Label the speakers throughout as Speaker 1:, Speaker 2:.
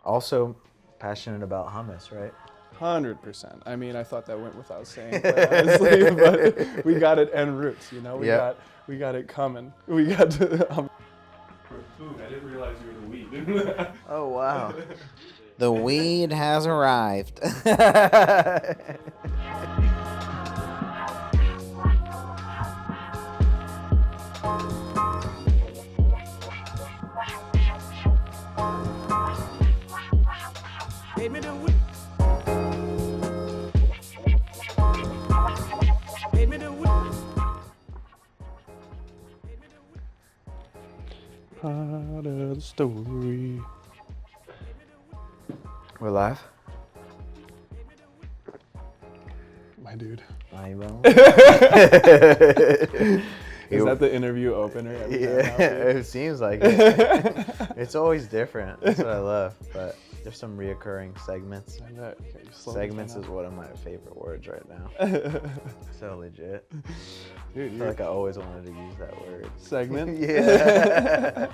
Speaker 1: Also passionate about hummus, right?
Speaker 2: 100%. I mean, I thought that went without saying, quite honestly, but we got it en route. We
Speaker 1: Yep.
Speaker 2: got it coming. We got to. For food, I didn't realize you were the weed.
Speaker 1: Oh, wow. The weed has arrived.
Speaker 2: Part of the story.
Speaker 1: We're live.
Speaker 2: My dude.
Speaker 1: Is
Speaker 2: Is that the interview opener? Every time now?
Speaker 1: it seems like it. It's always different. That's what I love. But there's some reoccurring segments.
Speaker 2: I bet. Okay, you slow
Speaker 1: Segments
Speaker 2: this
Speaker 1: is
Speaker 2: one
Speaker 1: one of my favorite words right now.
Speaker 2: down.
Speaker 1: So legit.
Speaker 2: Dude,
Speaker 1: I feel like I always wanted to use that word.
Speaker 2: segment.
Speaker 1: Yeah.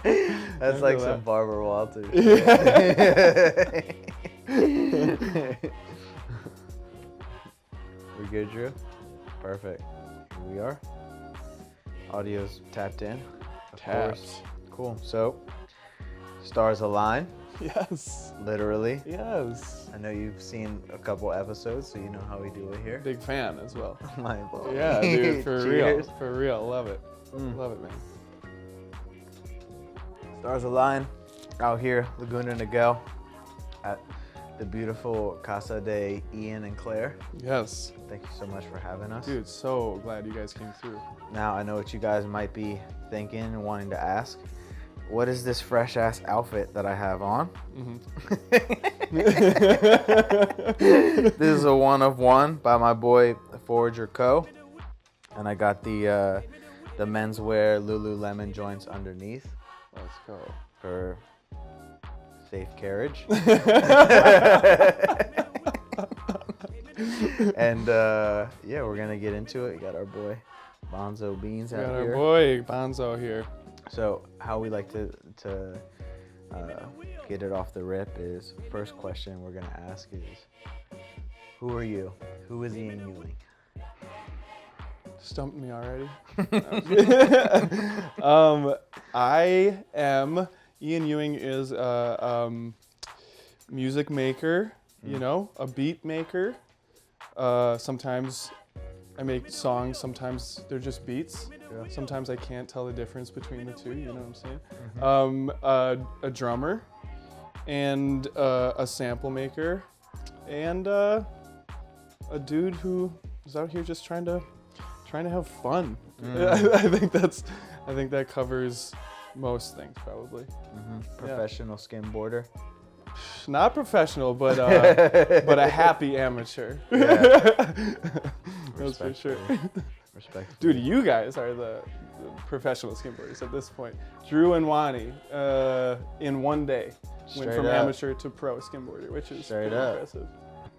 Speaker 1: That's
Speaker 2: I
Speaker 1: like
Speaker 2: feel
Speaker 1: some
Speaker 2: that.
Speaker 1: Barbara Walters. We good, Drew? Perfect. Here we are. Audio's tapped in. Of course.
Speaker 2: Tapped.
Speaker 1: Cool. So, stars align,
Speaker 2: Yes.
Speaker 1: literally.
Speaker 2: Yes.
Speaker 1: I know you've seen a couple episodes, so you know how we do it here.
Speaker 2: Big fan as well.
Speaker 1: Mind blowing.
Speaker 2: Yeah, dude, for real.
Speaker 1: Cheers.
Speaker 2: For real. Love it.
Speaker 1: Mm.
Speaker 2: Love it, man.
Speaker 1: Stars align out here, Laguna Beach, at the beautiful Casa de Ian and Claire.
Speaker 2: Yes.
Speaker 1: Thank you so much for having us.
Speaker 2: Dude, so glad you guys came through.
Speaker 1: Now I know what you guys might be thinking and wanting to ask. What is this fresh ass outfit that I have on? This is a one of one by my boy Forager Co. And I got the menswear Lululemon joints underneath
Speaker 2: Let's go.
Speaker 1: for safe carriage. And yeah, we're gonna get into it. We got our boy Bonzo Beans
Speaker 2: We
Speaker 1: out
Speaker 2: got our
Speaker 1: here.
Speaker 2: boy Bonzo here.
Speaker 1: So how we like to get it off the rip is, first question we're gonna ask is, who are you? Who is Ian Ewing?
Speaker 2: Stumped me already. I am Ian Ewing is a music maker, a beat maker. Sometimes I make songs, sometimes they're just beats.
Speaker 1: Yeah.
Speaker 2: Sometimes I can't tell the difference between the two, you know what I'm saying? A drummer and a sample maker and a dude who is out here just trying to have fun. I think that covers most things probably.
Speaker 1: Professional skimboarder.
Speaker 2: Not professional, but a happy amateur. That's for sure.
Speaker 1: Respect.
Speaker 2: Dude, you guys are the professional skimboarders at this point. Drew and Wani in one day went
Speaker 1: Straight
Speaker 2: from
Speaker 1: up.
Speaker 2: amateur to pro skimboarder, which is
Speaker 1: Straight
Speaker 2: pretty
Speaker 1: up.
Speaker 2: impressive.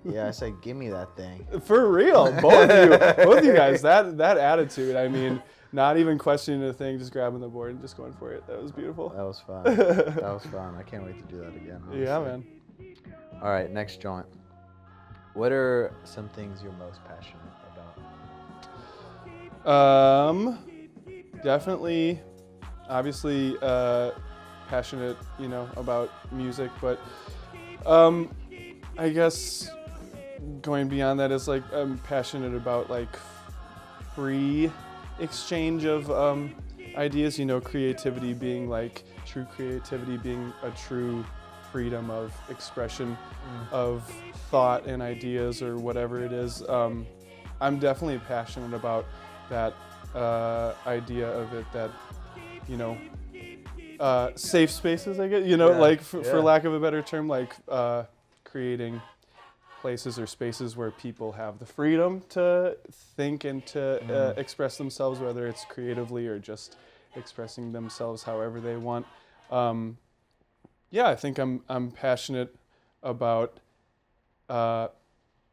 Speaker 1: Yeah, I say, give me that thing.
Speaker 2: For real, both of you guys, that attitude. I mean, not even questioning the thing, just grabbing the board and just going for it. That was beautiful.
Speaker 1: That was fun. That was fun. I can't wait to do that again. Honestly.
Speaker 2: Yeah, man.
Speaker 1: All right, next joint. What are some things you're most passionate about?
Speaker 2: Definitely, obviously, passionate, about music, but I guess going beyond that is like I'm passionate about like free exchange of ideas, creativity being like true creativity being a true freedom of expression of thought and ideas or whatever it is. I'm definitely passionate about that idea of it, that safe spaces, I guess, like for lack of a better term, like creating places or spaces where people have the freedom to think and to express themselves, whether it's creatively or just expressing themselves however they want. I think I'm passionate about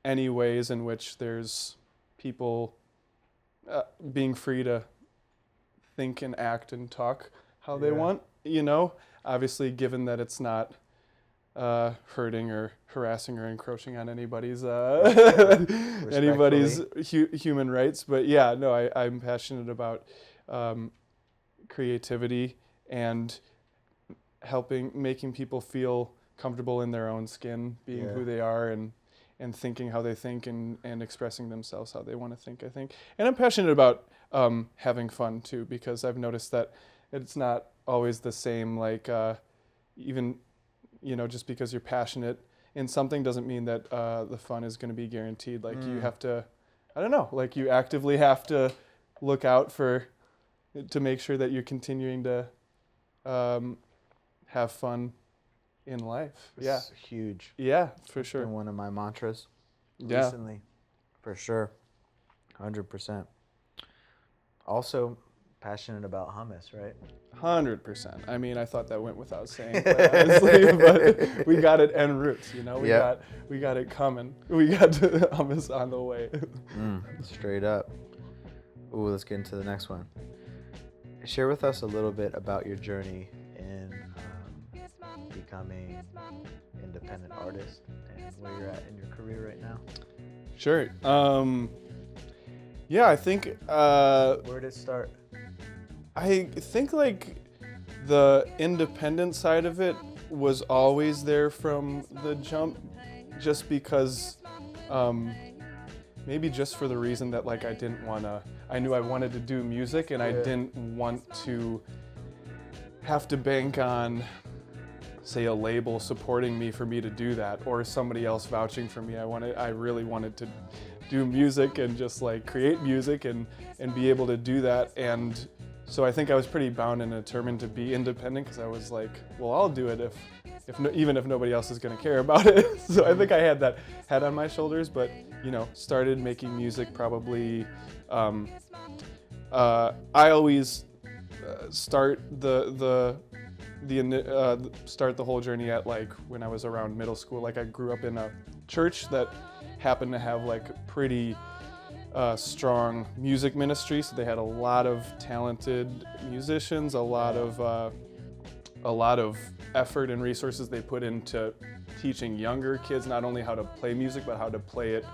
Speaker 2: any ways in which there's people being free to think and act and talk how they want, obviously given that it's not hurting or harassing or encroaching on anybody's human rights. But yeah, no, I'm passionate about creativity and making people feel comfortable in their own skin, being who they are, and thinking how they think, and expressing themselves how they want to think, I think. And I'm passionate about having fun too, because I've noticed that it's not always the same, like even, just because you're passionate in something doesn't mean that the fun is going to be guaranteed. Like you have to, I don't know, like you actively have to look out to make sure that you're continuing to have fun in life.
Speaker 1: It's huge.
Speaker 2: Yeah, for sure.
Speaker 1: Been one of my mantras recently, for sure, 100%. Also passionate about hummus, right?
Speaker 2: 100%. I mean, I thought that went without saying, quite honestly, but we got it en route. We got it coming. We got hummus on the way.
Speaker 1: Straight up. Ooh, let's get into the next one. Share with us a little bit about your journey in becoming independent artist and where you're at in your career right now.
Speaker 2: Sure. I think
Speaker 1: where did it start?
Speaker 2: I think like the independent side of it was always there from the jump, just because maybe just for the reason that like I knew I wanted to do music, and I didn't want to have to bank on, say, a label supporting me for me to do that, or somebody else vouching for me. I really wanted to do music and just like create music and be able to do that. And so I think I was pretty bound and determined to be independent, because I was like, well, I'll do it even if nobody else is going to care about it. So I think I had that head on my shoulders, but started making music probably. I always start the whole journey at like when I was around middle school. Like I grew up in a church that happened to have like pretty strong music ministry, so they had a lot of talented musicians, a lot of effort and resources they put into teaching younger kids not only how to play music, but how to play it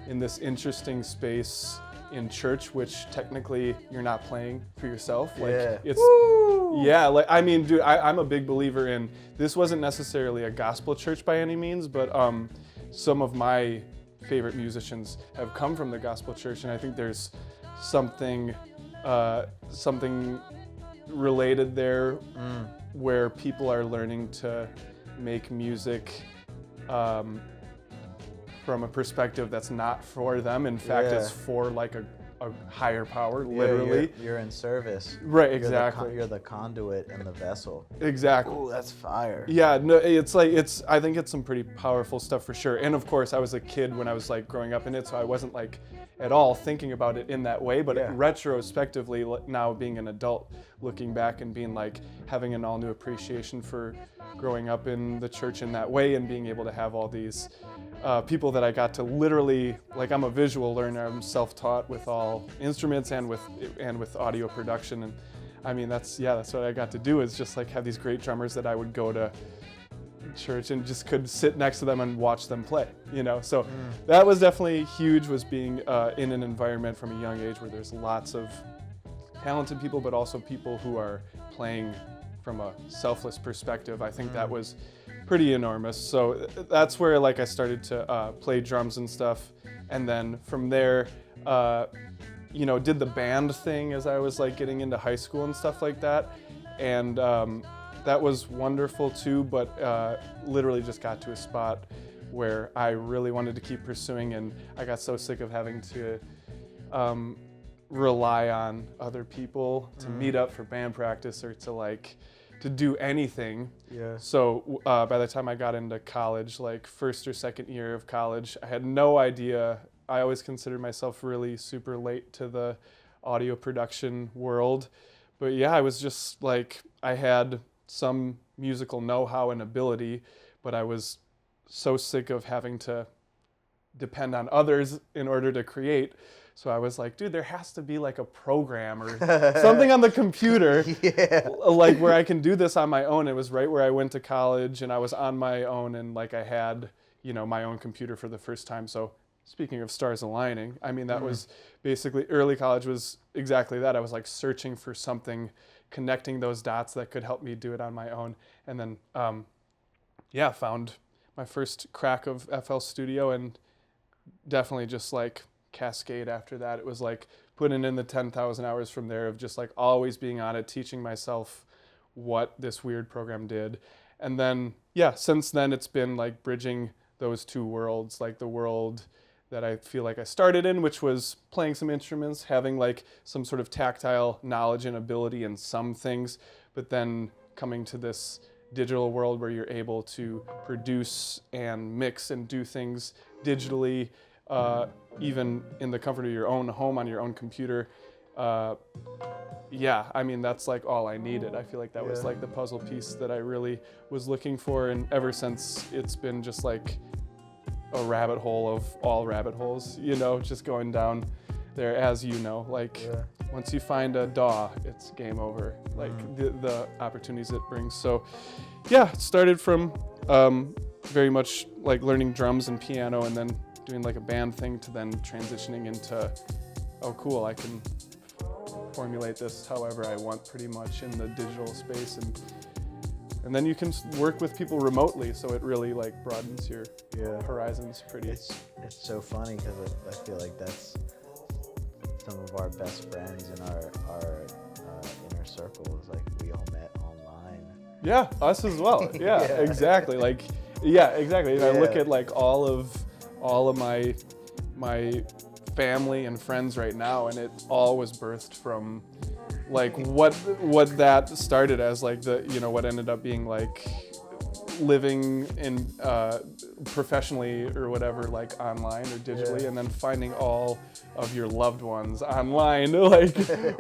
Speaker 2: in this interesting space in church, which technically you're not playing for yourself. I mean, dude, I'm a big believer in, this wasn't necessarily a gospel church by any means, but some of my favorite musicians have come from the gospel church, and I think there's something related there where people are learning to make music from a perspective that's not for them. In fact, it's for like a higher power, literally.
Speaker 1: You're in service.
Speaker 2: Right, exactly.
Speaker 1: You're the conduit and the vessel.
Speaker 2: Exactly.
Speaker 1: Oh, that's fire.
Speaker 2: Yeah, no, I think it's some pretty powerful stuff for sure. And of course, I was a kid when I was like growing up in it, so I wasn't like at all thinking about it in that way, but retrospectively, now being an adult, looking back and being like, having an all new appreciation for growing up in the church in that way, and being able to have all these people that I got to literally, like, I'm a visual learner, I'm self-taught with all instruments and with audio production, and I mean that's what I got to do, is just like have these great drummers that I would go to church and just could sit next to them and watch them play, so that was definitely huge, was being in an environment from a young age where there's lots of talented people, but also people who are playing from a selfless perspective. I think that was pretty enormous. So that's where like I started to play drums and stuff, and then from there did the band thing as I was like getting into high school and stuff like that, and that was wonderful too, but literally just got to a spot where I really wanted to keep pursuing, and I got so sick of having to rely on other people to meet up for band practice or to do anything.
Speaker 1: Yeah.
Speaker 2: So by the time I got into college, like first or second year of college, I had no idea. I always considered myself really super late to the audio production world. But yeah, I was just like, I had some musical know-how and ability, but I was so sick of having to depend on others in order to create So I was like, dude, there has to be like a program or something on the computer, like where I can do this on my own. It was right where I went to college, and I was on my own, and like I had, my own computer for the first time. So speaking of stars aligning, I mean, that was basically, early college was exactly that. I was like searching for something, connecting those dots that could help me do it on my own. And then, found my first crack of FL Studio, and definitely just like cascade after that. It was like putting in the 10,000 hours from there of just like always being on it, teaching myself what this weird program did. And then, since then it's been like bridging those two worlds, like the world that I feel like I started in, which was playing some instruments, having like some sort of tactile knowledge and ability in some things, but then coming to this digital world where you're able to produce and mix and do things digitally, even in the comfort of your own home on your own computer. I mean, that's like all I needed. I feel like that was like the puzzle piece that I really was looking for, and ever since it's been just like a rabbit hole of all rabbit holes, just going down there, as once you find a DAW, it's game over, like the opportunities it brings. So it started from very much like learning drums and piano, and then doing like a band thing, to then transitioning into, oh cool, I can formulate this however I want pretty much in the digital space, and then you can work with people remotely, so it really like broadens your horizons pretty.
Speaker 1: It's so funny because I feel like that's some of our best friends in our inner circle is like we all met online.
Speaker 2: Yeah, us as well. Yeah, exactly. Like, exactly. And I look at like all of my family and friends right now, and it all was birthed from like what that started as, like the what ended up being like living in professionally or whatever, like online or digitally, and then finding all of your loved ones online, like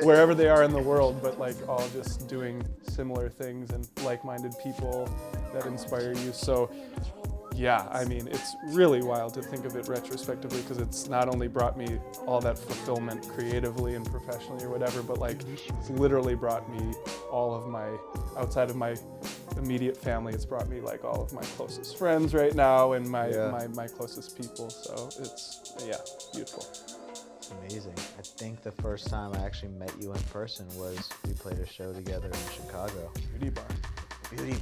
Speaker 2: wherever they are in the world, but like all just doing similar things and like-minded people that inspire you. So I mean, it's really wild to think of it retrospectively, because it's not only brought me all that fulfillment creatively and professionally or whatever, but like it's literally brought me all of my, outside of my immediate family, it's brought me like all of my closest friends right now, and my closest people. So it's beautiful.
Speaker 1: It's amazing. I think the first time I actually met you in person was we played a show together in Chicago. Beauty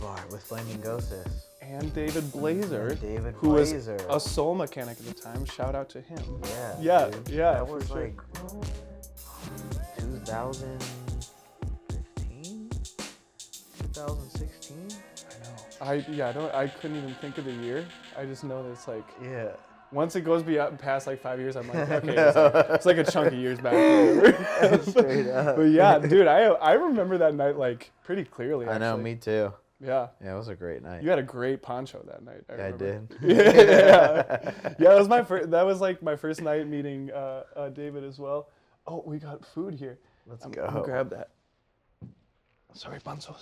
Speaker 1: Bar with Flaming Ghostes.
Speaker 2: And David Blazer,
Speaker 1: who
Speaker 2: was a soul mechanic at the time. Shout out to him.
Speaker 1: Yeah. That was
Speaker 2: sure.
Speaker 1: like 2015, 2016.
Speaker 2: I know. I couldn't even think of the year. I just know that it's like once it goes past like 5 years, I'm like, okay, it's like a chunk of years back.
Speaker 1: Straight up.
Speaker 2: But dude, I remember that night like pretty clearly.
Speaker 1: I know, me too.
Speaker 2: Yeah,
Speaker 1: it was a great night.
Speaker 2: You had a great poncho that night.
Speaker 1: I did.
Speaker 2: That was my first. That was like my first night meeting David as well. Oh, we got food here.
Speaker 1: Let's
Speaker 2: go.
Speaker 1: go.
Speaker 2: I'm gonna grab that. Sorry, Banzo.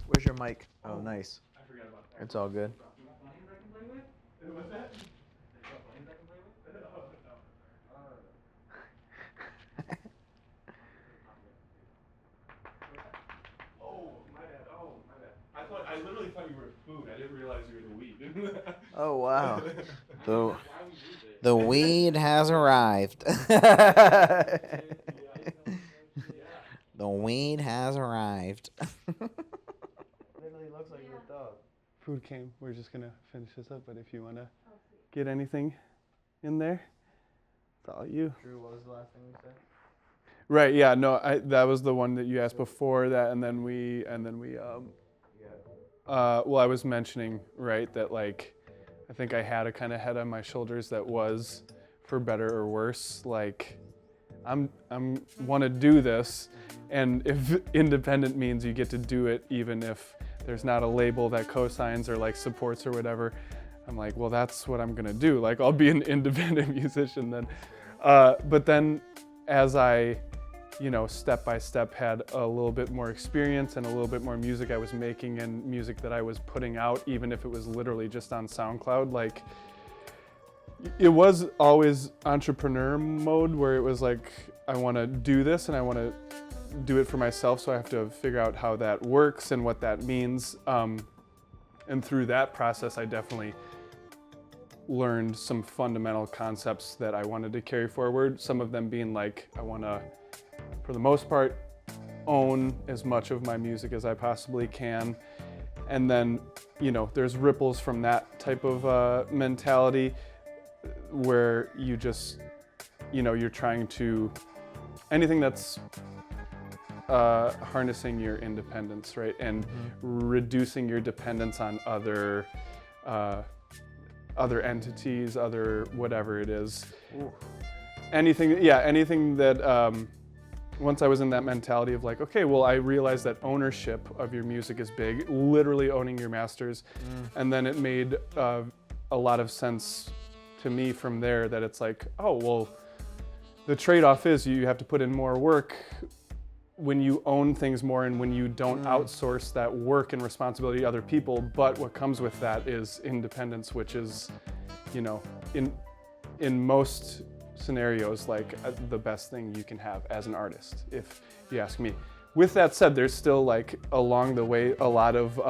Speaker 1: Where's your mic? Oh, nice.
Speaker 2: I forgot about that.
Speaker 1: It's all good.
Speaker 2: What's that? I literally thought you were food. I didn't realize you were the weed.
Speaker 1: Oh, wow. The weed has arrived. The weed has arrived. Literally looks like your dog.
Speaker 2: Food came. We're just going to finish this up, but if you want to get anything in there, it's all you.
Speaker 1: Drew, what was the last thing you said?
Speaker 2: Right, no, that was the one that you asked before that, and then we I was mentioning, right, that like, I think I had a kind of head on my shoulders that was, for better or worse, like, I'm want to do this, and if independent means you get to do it even if there's not a label that co-signs or like supports or whatever, I'm like, well, that's what I'm gonna do. Like, I'll be an independent musician then. But then as I, step by step had a little bit more experience and a little bit more music I was making and music that I was putting out, even if it was literally just on SoundCloud, like, It was always entrepreneur mode where it was like, I want to do this and I want to do it for myself, so I have to figure out how that works and what that means. And through that process, I definitely learned some fundamental concepts that I wanted to carry forward. Some of them being like, I want to, for the most part, own as much of my music as I possibly can. And then, there's ripples from that type of mentality where you just, you're trying to, anything that's harnessing your independence, right? And reducing your dependence on other entities, other whatever it is.
Speaker 1: Ooh.
Speaker 2: Anything that, once I was in that mentality of like, okay, well, I realized that ownership of your music is big, literally owning your masters. And then it made a lot of sense to me from there that it's like, oh, well, the trade-off is you have to put in more work when you own things more and when you don't outsource that work and responsibility to other people. But what comes with that is independence, which is, in most scenarios, like the best thing you can have as an artist, if you ask me. With that said, there's still like along the way a lot of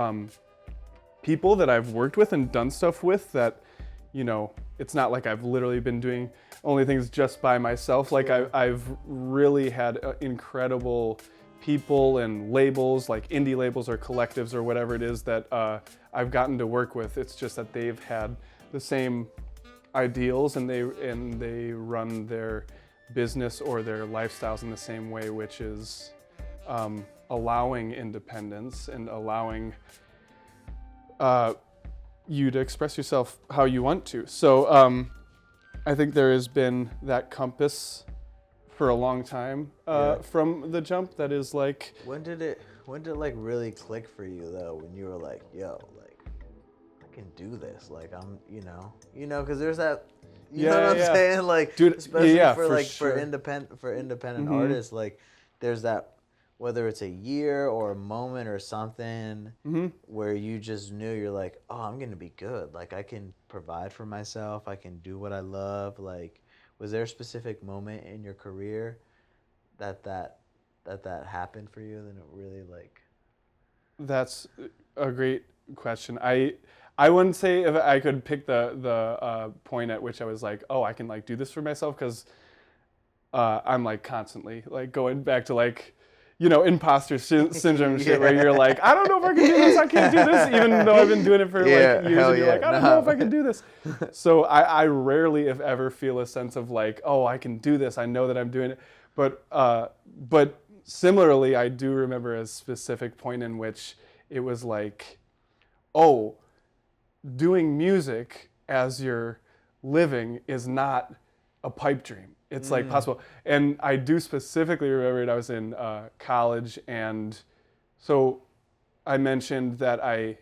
Speaker 2: people that I've worked with and done stuff with that, it's not like I've literally been doing only things just by myself. Like I've really had incredible people and labels, like indie labels or collectives or whatever it is that I've gotten to work with. It's just that they've had the same ideals and they run their business or their lifestyles in the same way, which is allowing independence and allowing you to express yourself how you want to. So I think there has been that compass for a long time from the jump that is like.
Speaker 1: When did it like really click for you though? When you were like, yo, like I can do this. Like I'm, because there's that. You know what I'm saying? Like,
Speaker 2: dude,
Speaker 1: especially for
Speaker 2: sure.
Speaker 1: independent artists, like there's that. Whether it's a year or a moment or something where you just knew you're like, oh, I'm going to be good. Like, I can provide for myself. I can do what I love. Like, was there a specific moment in your career that happened for you? Then it really like.
Speaker 2: That's a great question. I wouldn't say if I could pick the point at which I was like, oh, I can like do this for myself, because I'm like constantly like going back to like, imposter syndrome shit where you're like, I don't know if I can do this, I can't do this, even though I've been doing it for like years, and you're like, I don't know if I can do this. So I rarely, if ever, feel a sense of like, oh, I can do this, I know that I'm doing it. But similarly, I do remember a specific point in which it was like, oh, doing music as you're living is not a pipe dream. It's like possible. And I do specifically remember it. I was in college, and so I mentioned that I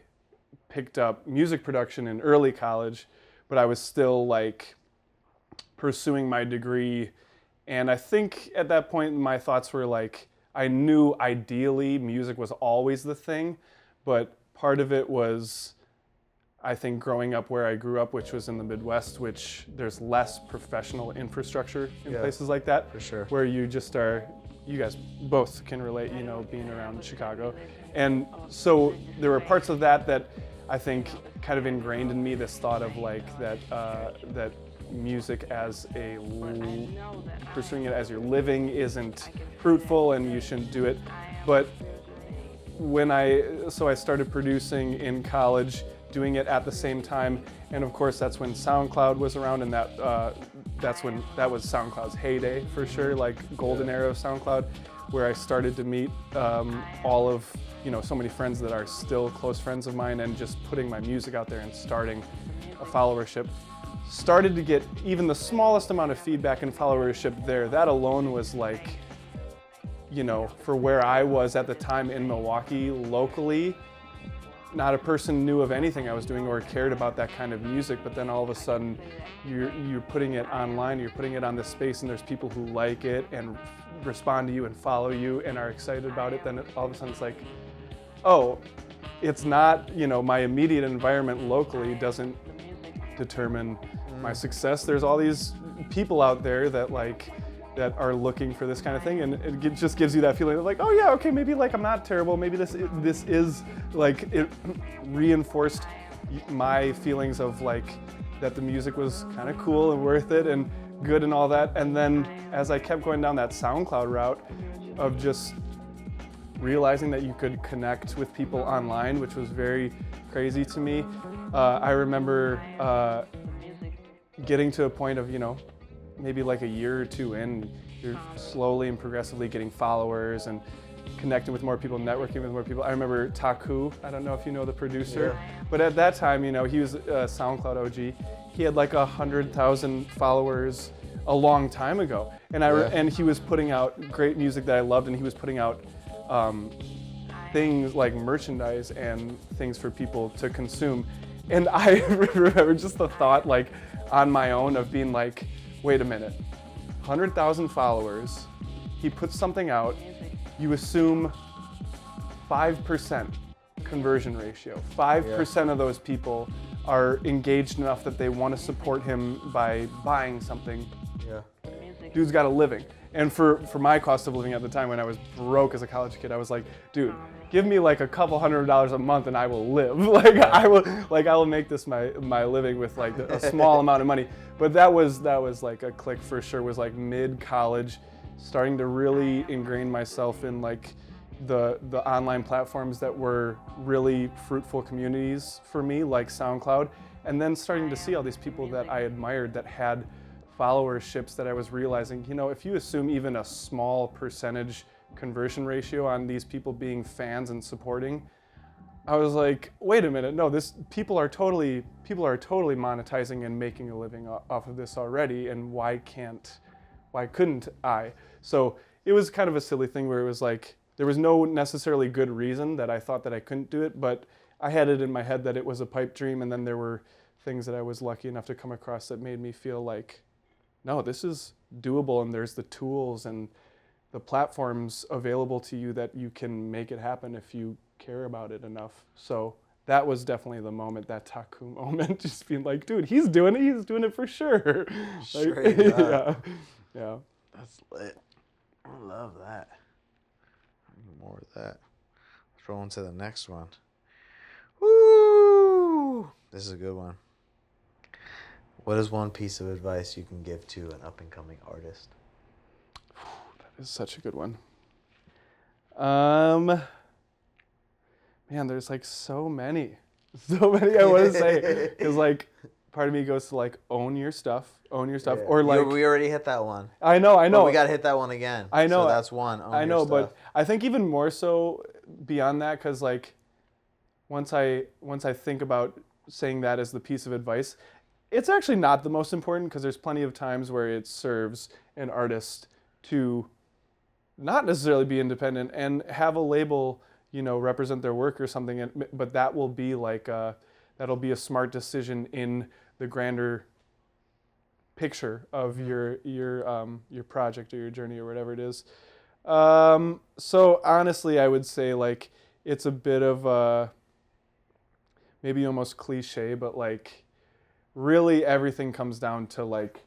Speaker 2: picked up music production in early college, but I was still like pursuing my degree. And I think at that point my thoughts were like, I knew ideally music was always the thing, but part of it was, I think, growing up where I grew up, which was in the Midwest, which there's less professional infrastructure in places like that.
Speaker 1: For sure.
Speaker 2: Where you just are, you guys both can relate, being around Chicago. And so there were parts of that I think kind of ingrained in me this thought of like that music as pursuing it as you're living isn't fruitful and you shouldn't do it. But I started producing in college, doing it at the same time, and of course that's when SoundCloud was around, and that was SoundCloud's heyday for sure, like golden era of SoundCloud, where I started to meet all of so many friends that are still close friends of mine, and just putting my music out there and starting a followership. Started to get even the smallest amount of feedback and followership there. That alone was like, for where I was at the time in Milwaukee locally, not a person knew of anything I was doing or cared about that kind of music, but then all of a sudden you're putting it online, you're putting it on this space, and there's people who like it and respond to you and follow you and are excited about it. Then all of a sudden it's like, oh, it's not, my immediate environment locally doesn't determine my success. There's all these people out there that are looking for this kind of thing, and it just gives you that feeling of like, oh yeah, okay, maybe like I'm not terrible. Maybe this is like, it reinforced my feelings of like that the music was kind of cool and worth it and good and all that. And then as I kept going down that SoundCloud route of just realizing that you could connect with people online, which was very crazy to me. I remember getting to a point of, maybe like a year or two in, you're slowly and progressively getting followers and connecting with more people, networking with more people. I remember Taku, I don't know if you know the producer, but at that time, he was a SoundCloud OG. He had like 100,000 followers a long time ago. And he was putting out great music that I loved, and he was putting out things like merchandise and things for people to consume. And I remember just the thought, like, on my own of being like, wait a minute, 100,000 followers, he puts something out, you assume 5% conversion ratio. 5% of those people are engaged enough that they want to support him by buying something.
Speaker 1: Yeah.
Speaker 2: Dude's got a living. And for my cost of living at the time, when I was broke as a college kid, I was like, dude, give me like a couple $100 a month and I will live. I will make this my living with like a small amount of money. But that was like a click for sure. Was like mid-college, starting to really ingrain myself in like the online platforms that were really fruitful communities for me, like SoundCloud, and then starting to see all these people that I admired that had followerships that I was realizing, if you assume even a small percentage conversion ratio on these people being fans and supporting, I was like, wait a minute, no, people are totally monetizing and making a living off of this already, and why couldn't I? So it was kind of a silly thing where it was like, there was no necessarily good reason that I thought that I couldn't do it, but I had it in my head that it was a pipe dream, and then there were things that I was lucky enough to come across that made me feel like, no, this is doable, and there's the tools and the platforms available to you that you can make it happen if you care about it enough. So that was definitely the moment, that Taku moment, just being like, dude, he's doing it for sure.
Speaker 1: Straight up.
Speaker 2: Yeah.
Speaker 1: That's lit. I love that. I need more of that. Let's roll into the next one. Woo! This is a good one. What is one piece of advice you can give to an up-and-coming artist?
Speaker 2: That is such a good one. Man, there's like so many I want to say, because like part of me goes to like own your stuff,
Speaker 1: Yeah.
Speaker 2: or like
Speaker 1: we already hit that one.
Speaker 2: I know.
Speaker 1: But we gotta hit that one again.
Speaker 2: I know.
Speaker 1: So that's one.
Speaker 2: I know, but I think even more so beyond that, because like once I think about saying that as the piece of advice, it's actually not the most important, because there's plenty of times where it serves an artist to not necessarily be independent and have a label, represent their work or something. But that will be like that'll be a smart decision in the grander picture of your project or your journey or whatever it is. So honestly, I would say like it's a bit of maybe almost cliche, but like really everything comes down to like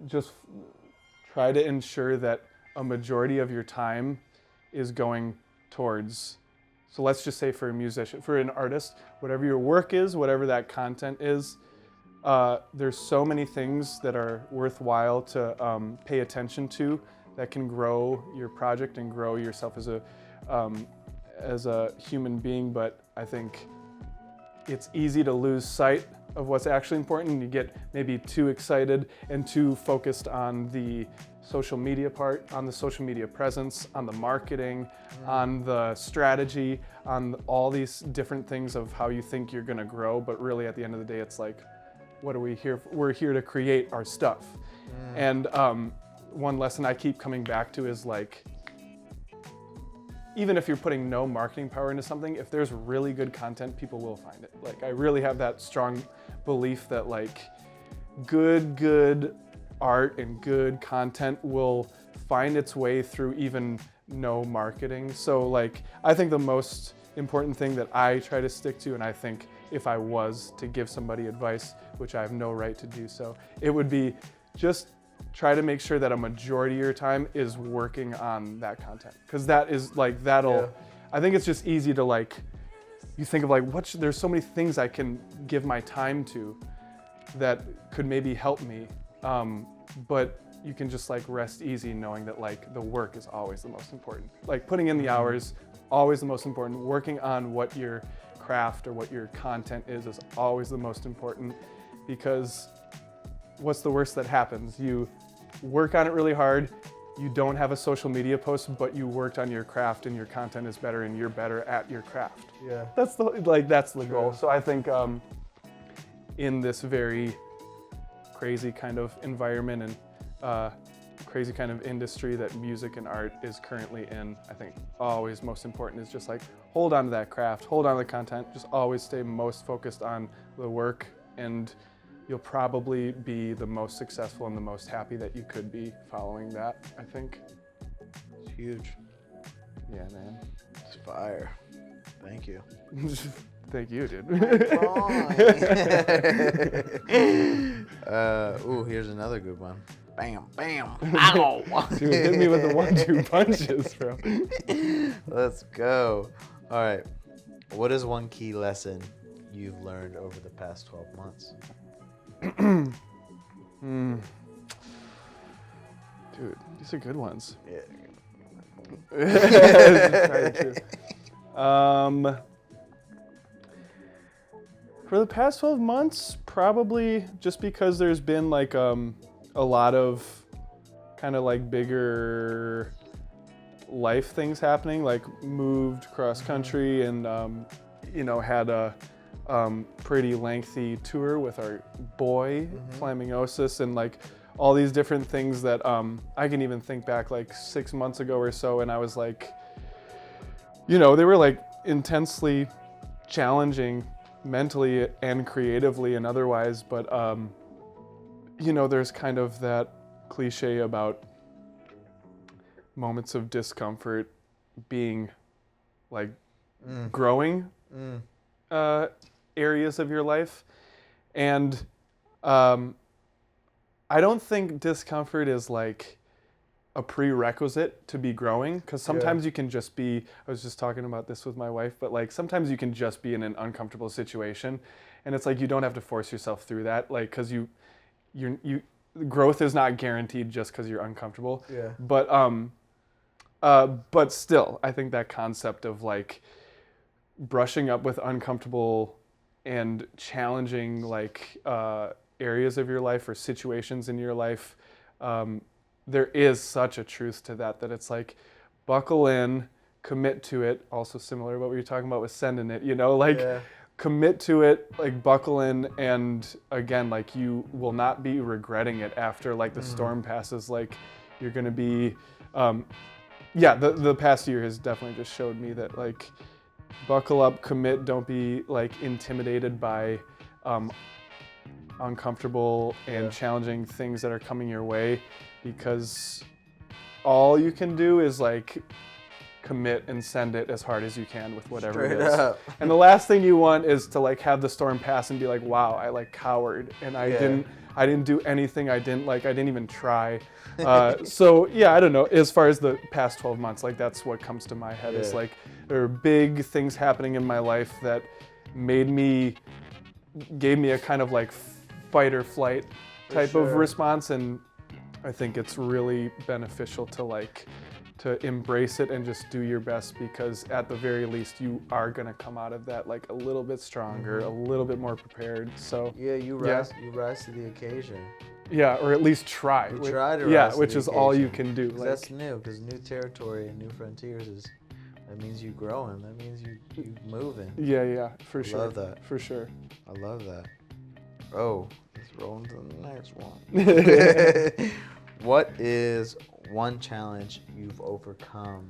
Speaker 2: just try to ensure that a majority of your time is going towards, so let's just say for a musician, for an artist, whatever your work is, whatever that content is, there's so many things that are worthwhile to pay attention to that can grow your project and grow yourself as a human being. But I think it's easy to lose sight of what's actually important. You get maybe too excited and too focused on the social media part, on the social media presence, on the marketing, on the strategy, on all these different things of how you think you're gonna grow. But really at the end of the day, it's like, what are we here for? We're here to create our stuff. And one lesson I keep coming back to is like, even if you're putting no marketing power into something, if there's really good content, people will find it. Like, I really have that strong belief that like good art and good content will find its way through even no marketing. So like, I think the most important thing that I try to stick to, and I think if I was to give somebody advice, which I have no right to do so, it would be just try to make sure that a majority of your time is working on that content. Because that is like, I think it's just easy to like, you think of like, there's so many things I can give my time to that could maybe help me. But you can just like rest easy knowing that like the work is always the most important. Like putting in the hours, always the most important. Working on what your craft or what your content is always the most important, because what's the worst that happens? You work on it really hard, you don't have a social media post, but you worked on your craft and your content is better and you're better at your craft.
Speaker 1: Yeah.
Speaker 2: That's the goal. So I think in this very crazy kind of environment and crazy kind of industry that music and art is currently in, I think always most important is just like hold on to that craft, hold on to the content, just always stay most focused on the work, and you'll probably be the most successful and the most happy that you could be following that, I think.
Speaker 1: It's huge.
Speaker 2: Yeah, man.
Speaker 1: It's fire. Thank you.
Speaker 2: Thank you, dude.
Speaker 1: Ooh, here's another good one. Bam, bam, ow.
Speaker 2: Dude, hit me with the 1-2 punches, bro.
Speaker 1: Let's go. All right. What is one key lesson you've learned over the past 12 months?
Speaker 2: Dude, these are good ones.
Speaker 1: Yeah.
Speaker 2: For the past 12 months, probably just because there's been like a lot of kind of like bigger life things happening, like moved cross country and had a pretty lengthy tour with our boy Flamingosis, and like all these different things that I can even think back like 6 months ago or so, and I was like, they were like intensely challenging mentally and creatively and otherwise, but there's kind of that cliche about moments of discomfort being like growing areas of your life, and I don't think discomfort is like a prerequisite to be growing, because sometimes you can just be, I was just talking about this with my wife, but like sometimes you can just be in an uncomfortable situation, and it's like you don't have to force yourself through that, like because you growth is not guaranteed just because you're uncomfortable.
Speaker 1: Yeah.
Speaker 2: But still, I think that concept of like brushing up with uncomfortable and challenging like areas of your life or situations in your life, there is such a truth to that it's like buckle in, commit to it. Also similar to what we were talking about with sending it, commit to it, like buckle in, and again, like you will not be regretting it after like the storm passes. Like you're gonna be, the past year has definitely just showed me that like buckle up, commit, don't be like intimidated by uncomfortable and challenging things that are coming your way, because all you can do is like commit and send it as hard as you can with whatever it is. And the last thing you want is to like have the storm pass and be like, wow, I like cowered and I didn't do anything. I didn't even try. So yeah, I don't know. As far as the past 12 months, like that's what comes to my head is like there are big things happening in my life that gave me a kind of like fight or flight type of response, and I think it's really beneficial to embrace it and just do your best, because at the very least you are gonna come out of that like a little bit stronger, a little bit more prepared. So
Speaker 1: you rise to the occasion.
Speaker 2: Yeah, or at least try.
Speaker 1: You try to rise to
Speaker 2: which
Speaker 1: the
Speaker 2: is all you
Speaker 1: occasion.
Speaker 2: can do.
Speaker 1: Like, that's new, because new territory and new frontiers that means you growing. That means you moving.
Speaker 2: Yeah, for sure.
Speaker 1: I love that.
Speaker 2: For sure.
Speaker 1: I love that. Oh, let's roll into the next one. What is one challenge you've overcome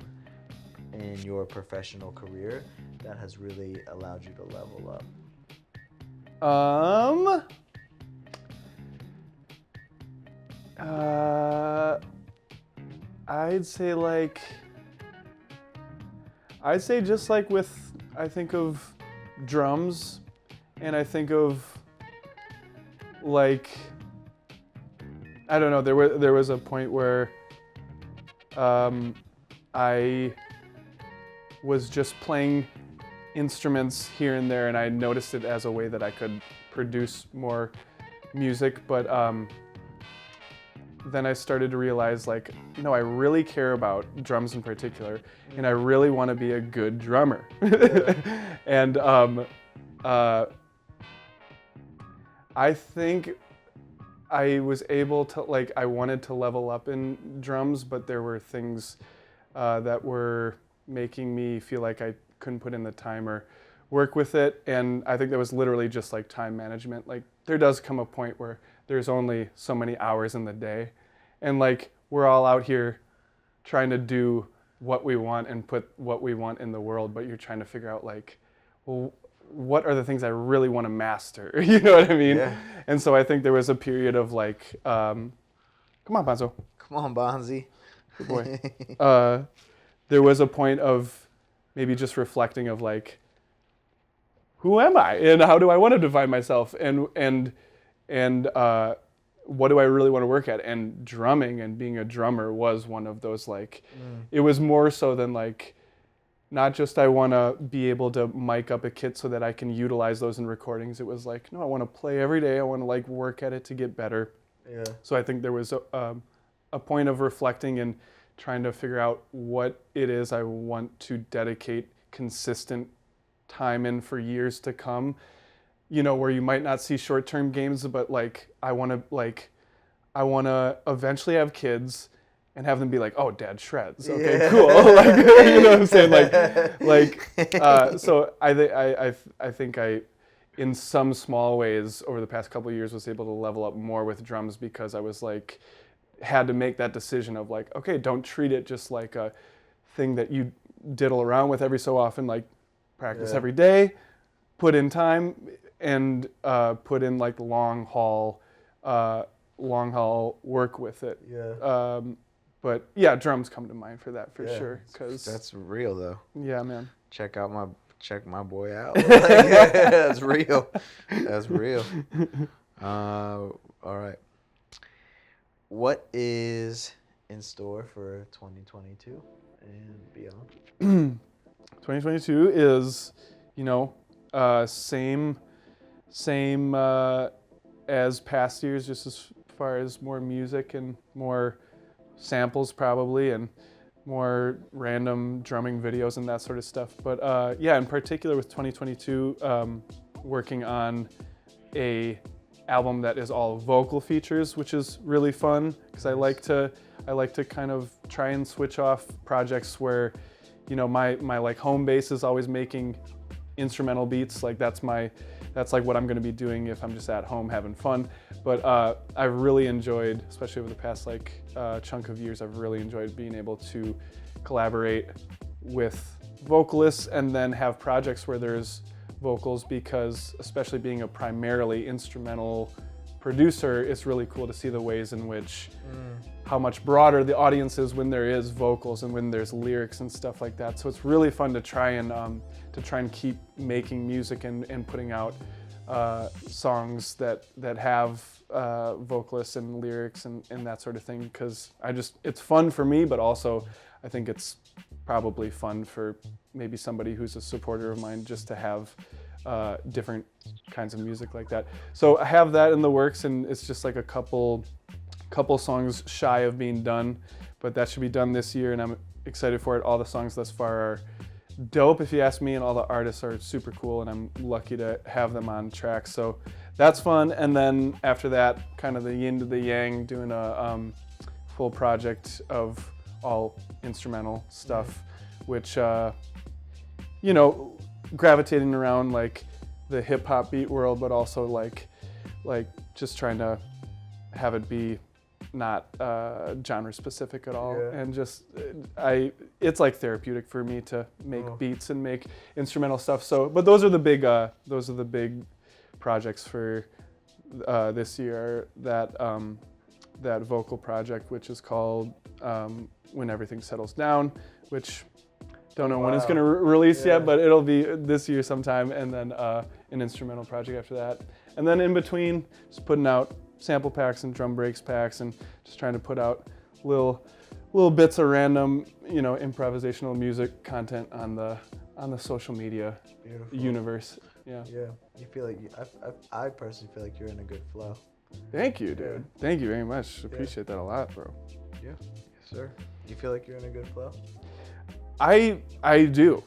Speaker 1: in your professional career that has really allowed you to level up?
Speaker 2: I'd say just like with I think of drums, and I think of like, I don't know. There was a point where I was just playing instruments here and there, and I noticed it as a way that I could produce more music. But then I started to realize, like, no, I really care about drums in particular, and I really want to be a good drummer. And I think I was able to, like, I wanted to level up in drums, but there were things that were making me feel like I couldn't put in the time or work with it. And I think that was literally just like time management. Like, there does come a point where there's only so many hours in the day, and like, we're all out here trying to do what we want and put what we want in the world, but you're trying to figure out, like, well, what are the things I really want to master? You know what I mean?
Speaker 1: Yeah.
Speaker 2: And so I think there was a period of like, come on, Bonzo.
Speaker 1: Come on, Bonzi.
Speaker 2: Good boy. There was a point of maybe just reflecting of like, who am I and how do I want to define myself, and what do I really want to work at? And drumming and being a drummer was one of those, like, it was more so than like, not just I want to be able to mic up a kit so that I can utilize those in recordings. It was like, no, I want to play every day. I want to like work at it to get better.
Speaker 1: Yeah.
Speaker 2: So I think there was a point of reflecting and trying to figure out what it is I want to dedicate consistent time in for years to come. You know, where you might not see short-term gains, but like I want to eventually have kids and have them be like, oh, Dad shreds. Okay,
Speaker 1: Yeah.
Speaker 2: cool. Like, you know what I'm saying? So I think I, in some small ways over the past couple of years, was able to level up more with drums because I was like, had to make that decision of like, okay, don't treat it just like a thing that you diddle around with every so often. Like, practice every day, put in time, and put in like long haul work with it.
Speaker 1: Yeah.
Speaker 2: But yeah, drums come to mind for that for
Speaker 1: Yeah.
Speaker 2: sure. Cause
Speaker 1: That's real though.
Speaker 2: yeah, man.
Speaker 1: Check my boy out. That's real. That's real. All right. What is in store for 2022 and beyond?
Speaker 2: 2022 is, you know, same as past years, just as far as more music and more samples probably, and more random drumming videos and that sort of stuff. But yeah, in particular with 2022, working on a album that is all vocal features, which is really fun because I like to kind of try and switch off projects where, you know, my like home base is always making instrumental beats. Like that's like what I'm going to be doing if I'm just at home having fun. But I've really enjoyed, especially over the past like chunk of years, I've really enjoyed being able to collaborate with vocalists and then have projects where there's vocals, because especially being a primarily instrumental producer, it's really cool to see the ways in which how much broader the audience is when there is vocals and when there's lyrics and stuff like that. So it's really fun to try and keep making music and putting out songs that have vocalists and lyrics and that sort of thing, because it's fun for me, but also I think it's probably fun for maybe somebody who's a supporter of mine just to have different kinds of music like that. So I have that in the works, and it's just like a couple songs shy of being done, but that should be done this year, and I'm excited for it. All the songs thus far are dope, if you ask me, and all the artists are super cool, and I'm lucky to have them on track. So that's fun. And then after that, kind of the yin to the yang, doing a full project of all instrumental stuff, which you know, gravitating around like the hip hop beat world, but also like just trying to have it be not genre specific at all.
Speaker 1: Yeah.
Speaker 2: And just it's like therapeutic for me to make beats and make instrumental stuff. So, but those are the big projects for this year. That vocal project, which is called When Everything Settles Down, which Don't know when it's
Speaker 1: Wow.
Speaker 2: going to release
Speaker 1: Yeah.
Speaker 2: yet, but it'll be this year sometime, and then an instrumental project after that. And then in between, just putting out sample packs and drum breaks packs, and just trying to put out little bits of random, improvisational music content on the social media
Speaker 1: Beautiful.
Speaker 2: universe. Yeah.
Speaker 1: Yeah. You feel like I personally feel like you're in a good flow.
Speaker 2: Thank you, dude. Thank you very much. Appreciate that a lot, bro.
Speaker 1: Yeah. Yes, sir. You feel like you're in a good flow?
Speaker 2: I do.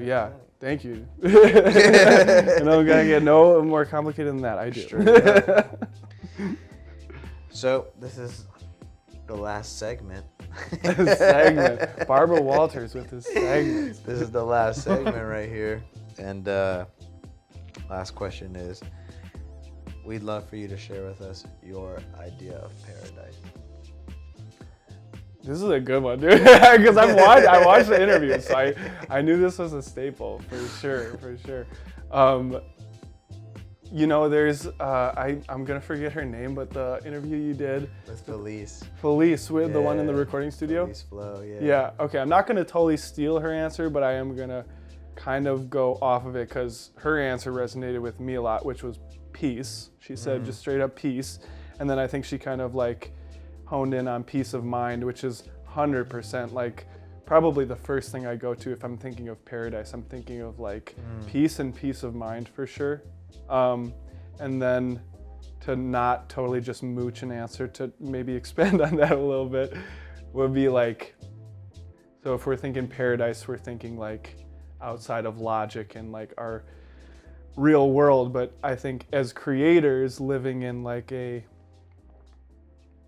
Speaker 2: Yeah. Thank you. And I'm gonna get no more complicated than that. I do.
Speaker 1: So this is the last segment.
Speaker 2: Segment. Barbara Walters with his segment.
Speaker 1: This is the last segment right here. And last question is, we'd love for you to share with us your idea of paradise.
Speaker 2: This is a good one, dude. Because I watched the interview, so I knew this was a staple for sure. There's I'm gonna forget her name, but the interview you did
Speaker 1: With Felice.
Speaker 2: with the one in the recording studio.
Speaker 1: Felice Flow, yeah.
Speaker 2: Yeah. Okay. I'm not gonna totally steal her answer, but I am gonna kind of go off of it because her answer resonated with me a lot, which was peace. She said just straight up peace, and then I think she kind of like honed in on peace of mind, which is 100% like probably the first thing I go to if I'm thinking of paradise. I'm thinking of like peace and peace of mind for sure. And then to not totally just mooch an answer, to maybe expand on that a little bit, would be like, so if we're thinking paradise, we're thinking like outside of logic and like our real world. But I think as creators living in like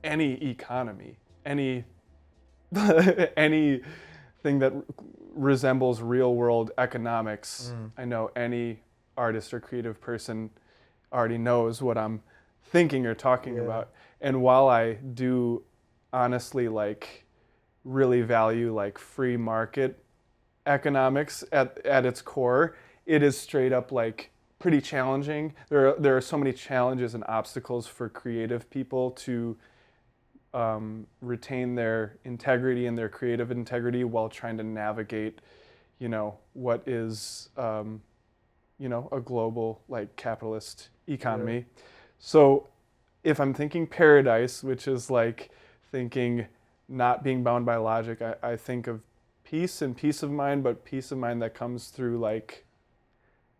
Speaker 2: any economy, anything that resembles real world economics, I know any artist or creative person already knows what I'm thinking or talking about. And while I do honestly like really value like free market economics at its core, it is straight up like pretty challenging. There are so many challenges and obstacles for creative people to retain their integrity and their creative integrity while trying to navigate, what is, a global like capitalist economy. So if I'm thinking paradise, which is like thinking not being bound by logic, I think of peace and peace of mind, but peace of mind that comes through like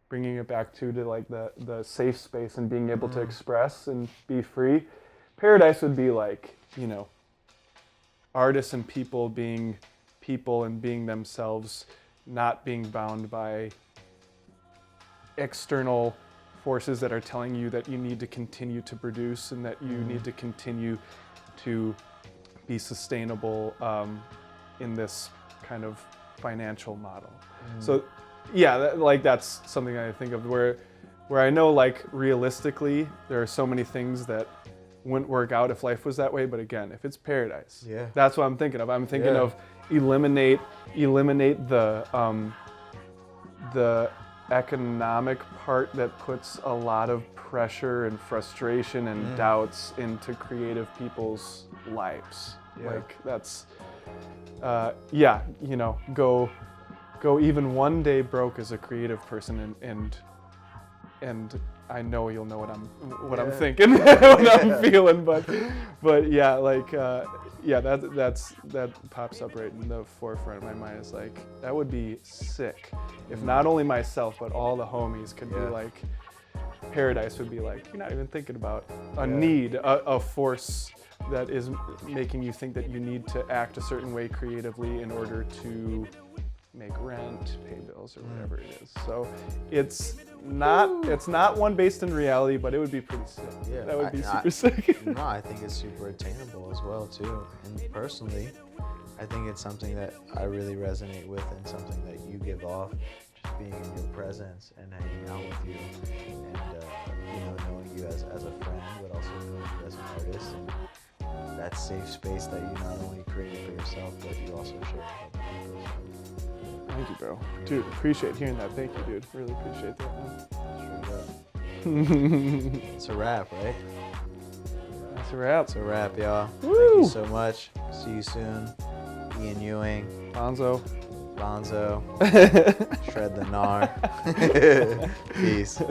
Speaker 2: bringing it back to like the safe space and being able to express and be free. Paradise would be like, artists and people being people and being themselves, not being bound by external forces that are telling you that you need to continue to produce and that you need to continue to be sustainable in this kind of financial model. So yeah, that's something I think of where I know like realistically there are so many things that wouldn't work out if life was that way, but again, if it's paradise, that's what I'm thinking of. I'm thinking of eliminate the economic part that puts a lot of pressure and frustration and doubts into creative people's lives. Like that's go even one day broke as a creative person, and I know you'll know what I'm thinking, what I'm feeling, but yeah, like that pops up right in the forefront of my mind. Is like that would be sick if not only myself but all the homies could be like, paradise would be like you're not even thinking about a need, a force that is making you think that you need to act a certain way creatively in order to make rent, pay bills, or whatever it is. So it's not one based in reality, but it would be pretty sick. Yeah, that would be super sick.
Speaker 1: No, I think it's super attainable as well too. And personally, I think it's something that I really resonate with and something that you give off, just being in your presence and hanging out with you, and knowing you as a friend, but also knowing you as an artist, and that safe space that you not only create for yourself, but you also share with other people.
Speaker 2: Thank you, bro. Dude, appreciate hearing that. Thank you, dude. Really appreciate that,
Speaker 1: man. It's a wrap, right?
Speaker 2: That's a wrap.
Speaker 1: It's a wrap, y'all.
Speaker 2: Woo!
Speaker 1: Thank you so much. See you soon. Ian Ewing.
Speaker 2: Garbanzo.
Speaker 1: Garbanzo. Shred the gnar. Peace.